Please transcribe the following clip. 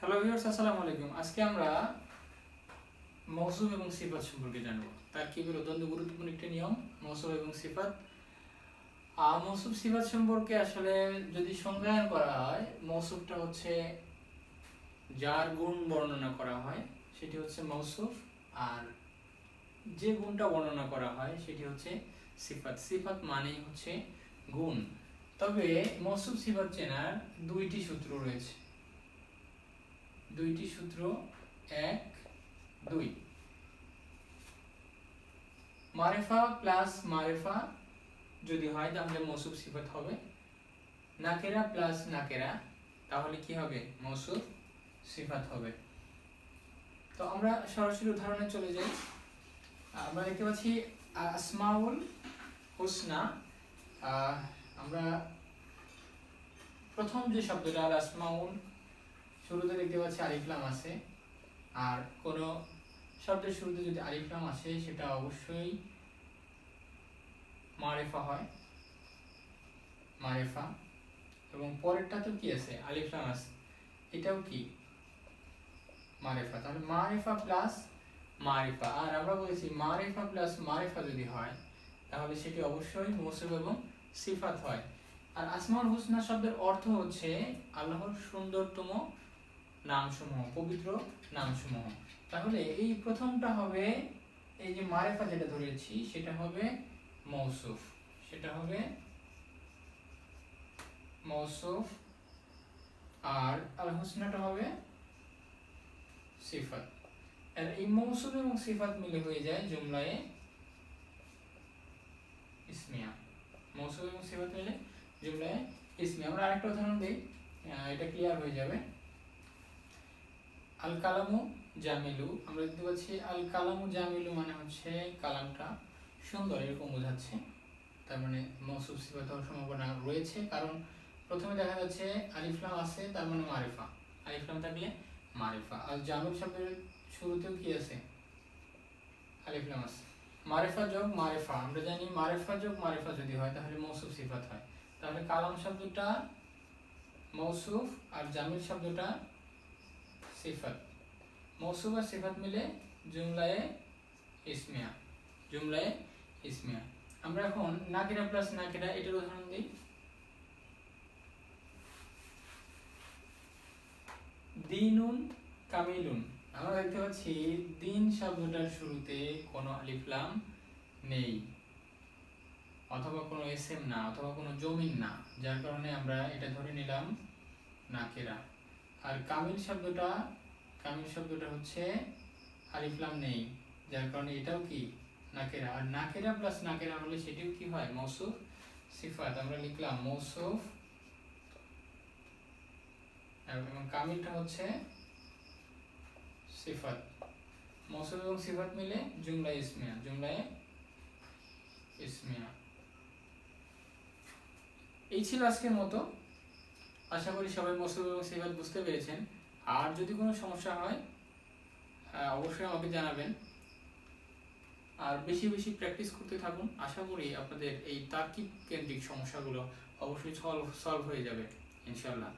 Hello viewers, আসসালামু আলাইকুম। আজকে আমরা মৌসুম এবং সিফাত সম্পর্কে জানব। তারকিবের অত্যন্ত গুরুত্বপূর্ণ একটি নিয়ম মৌসুম এবং সিফাত। মৌসুম সিফাত সম্পর্কে আসলে যদি সংজ্ঞায়ন করা হয়, মৌসুফটা হচ্ছে যার গুণ বর্ণনা করা হয় সেটি হচ্ছে মৌসুফ, আর যে গুণটা বর্ণনা করা হয় সেটি হচ্ছে সিফাত। সিফাত মানেই হচ্ছে গুণ। তবে মৌসুফ সিফাত চেনার দুইটি সূত্র রয়েছে। দুইটি সূত্র, 1, 2। মারিফা প্লাস মারিফা যদি হয় তাহলে মৌসুফ সিফাত হবে। নাকেরা প্লাস নাকেরা তাহলে কি হবে? মৌসুফ সিফাত হবে। তো আমরা সরাসরি উদাহরণে চলে যাই। আমরা দেখতে পাচ্ছি আসমাউল হুসনা। আমরা প্রথম যে শব্দটা আল আসমাউল, শুরুতে দেখতে পাচ্ছি আলিফ লাম আছে। আর কোনো শব্দের শুরুতে যদি আলিফ লাম আসে সেটা অবশ্যই মারিফা হয়, মারিফা। এবং পরেরটা তো কি আছে? আলিফ লাম আছে, এটাও কি? মারিফা। তাহলে মারিফা প্লাস মারিফা। আর আমরা বলেছি মারিফা প্লাস মারিফা যদি হয় তাহলে সেটি অবশ্যই মৌসুফ এবং সিফাত হয়। আর আসমাউল হুসনা শব্দের অর্থ হচ্ছে আল্লাহর সুন্দরতম নামসমূহ, পবিত্র নামসমূহ। তাহলে এই প্রথমটা হবে, এই যে মারিফা যেটা ধরেছি সেটা হবে মৌসুফ, সেটা হবে মৌসুফ। আর আল হুসনাটা হবে সিফাত। আর এই মৌসুফ এবং সিফাত মিলে হয়ে যায় জুমলায়ে ইসমিয়া। মৌসুফ এবং সিফাত মিলে জুমলায়ে ইসমিয়া। আমরা আরেকটা উদাহরণ দিই, এটা ক্লিয়ার হয়ে যাবে। আল কালামু জামিলু, আমরা দেখতে পাচ্ছি আল কালামু জামিলু মানে হচ্ছে কালামটা সুন্দর, এরকম বোঝাচ্ছে। তার মানে মৌসুফ সিফাত হওয়ার সম্ভাবনা রয়েছে, কারণ প্রথমে দেখা যাচ্ছে আলিফ লাম আছে, তার মানে মারিফা। আলিফ লাম থাকলে মারিফা। আর জামিল শব্দের শুরুতেও কি আছে? আলিফ লাম আছে। মারিফা যোগ মারিফা, আমরা জানি মারিফা যোগ মারিফা যদি হয় তাহলে মৌসুফ সিফাত হয়। তাহলে কালাম শব্দটা মৌসুফ আর জামিল শব্দটা সিফাত। মৌসুফ আর সিফাত মিলে জুমলায়ে ইসমিয়া, জুমলায়ে ইসমিয়া। আমরা এখন নাকিরা প্লাস নাকিরা এটার উদাহরণ দিই। দিনুন কামিলুন, আমরা দেখতে পাচ্ছি দিন শব্দটার শুরুতে কোনো আলিফ লাম নেই, অথবা কোনো এসএম না, অথবা কোনো জমিন না, যার কারণে আমরা এটা ধরে নিলাম নাকিরা। আর কামিল শব্দটা হচ্ছে আলিফ লাম নেই, যার কারণে এটাও কি? নাকিরা। আর নাকিরা প্লাস নাকিরা হলে সেটিও কি হয়? মৌসুফ সিফাত। আমরা লিখলাম মৌসুফ, এবং কামিলটা হচ্ছে সিফাত। মৌসুফ এবং সিফাত মিলে জুমলায়ে ইসমিয়া, জুমলায়ে ইসমিয়া। এই ছিল আজকের মতো। আশা করি সবাই মৌসুফ এবং সিফাত বুঝতে পেরেছেন। আর যদি কোনো সমস্যা হয় অবশ্যই আমাকে জানাবেন। আর বেশি বেশি প্র্যাকটিস করতে থাকুন। আশা করি আপনাদের এই তারকিব কেন্দ্রিক সমস্যাগুলো অবশ্যই সলভ হয়ে যাবে ইনশাআল্লাহ।